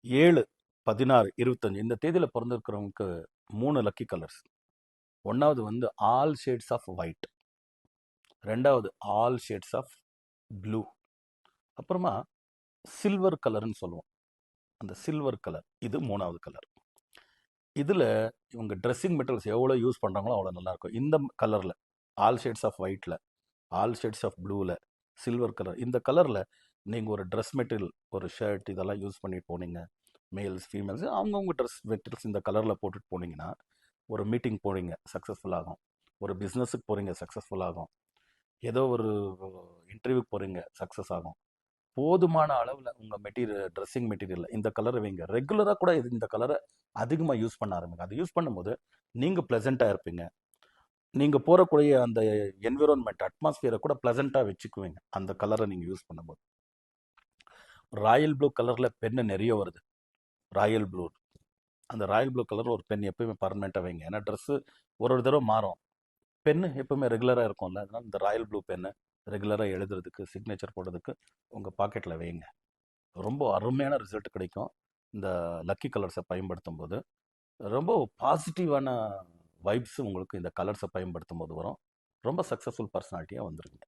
7, 16, 25 இந்த தேதியில் பிறந்திருக்கிறவங்களுக்கு 3 lucky colours. ஒன்றாவது வந்து ஆல் ஷேட்ஸ் ஆஃப் ஒயிட், ரெண்டாவது ஆல் ஷேட்ஸ் ஆஃப் ப்ளூ, அப்புறமா சில்வர் கலர்னு சொல்லுவோம். அந்த சில்வர் கலர் இது 3வது கலர். இதில் இவங்க ட்ரெஸ்ஸிங் மெட்டீரியல்ஸ் எவ்வளோ யூஸ் பண்ணுறாங்களோ அவ்வளோ நல்லாயிருக்கும். இந்த கலரில் ஆல் ஷேட்ஸ் ஆஃப் ஒயிட்டில், ஆல் ஷேட்ஸ் ஆஃப் ப்ளூவில், சில்வர் கலர், இந்த கலரில் நீங்கள் ஒரு ட்ரெஸ் மெட்டீரியல், ஒரு ஷர்ட் இதெல்லாம் யூஸ் பண்ணிட்டு போனீங்க, மேல்ஸ் ஃபீமேல்ஸ் அவங்கவுங்க ட்ரெஸ் மெட்டீரியல்ஸ் இந்த கலரில் போட்டுட்டு போனீங்கன்னா ஒரு மீட்டிங் போகிறீங்க சக்ஸஸ்ஃபுல் ஆகும், ஒரு பிஸ்னஸுக்கு போகிறீங்க சக்ஸஸ்ஃபுல் ஆகும், ஏதோ ஒரு இன்டர்வியூக்கு போகிறீங்க சக்ஸஸ் ஆகும். போதுமான அளவில் உங்கள் மெட்டீரியல், ட்ரெஸ்ஸிங் மெட்டீரியலில் இந்த கலரை வைங்க. ரெகுலராக கூட இந்த கலரை அதிகமாக யூஸ் பண்ண ஆரம்பிங்க. அதை யூஸ் பண்ணும்போது நீங்கள் ப்ளசண்ட்டாக இருப்பீங்க. நீங்கள் போகக்கூடிய அந்த என்விரான்மெண்ட், அட்மாஸ்பியரை கூட ப்ளசண்ட்டாக வச்சுக்குவீங்க அந்த கலரை நீங்கள் யூஸ் பண்ணும்போது. ராயல் ப்ளூ கலரில் பென்னு நிறைய வருது. ராயல் ப்ளூ, அந்த ராயல் ப்ளூ கலர் ஒரு பென் எப்போயுமே பர்மனெண்ட்டாக வைங்க. ஏன்னா ட்ரெஸ்ஸு ஒரு தடவை மாறும், பென்னு எப்போவுமே ரெகுலராக இருக்கும்ல. அதனால் இந்த ராயல் ப்ளூ பென்னு ரெகுலராக எழுதுறதுக்கு, சிக்னேச்சர் போடுறதுக்கு உங்கள் பாக்கெட்டில் வைங்க. ரொம்ப அருமையான ரிசல்ட் கிடைக்கும். இந்த லக்கி கலர்ஸை பயன்படுத்தும் போது ரொம்ப பாசிட்டிவான வைப்ஸ் உங்களுக்கு இந்த கலர்ஸை பயன்படுத்தும் போது வரும். ரொம்ப சக்ஸஸ்ஃபுல் பர்சனாலிட்டியாக வந்துருங்க.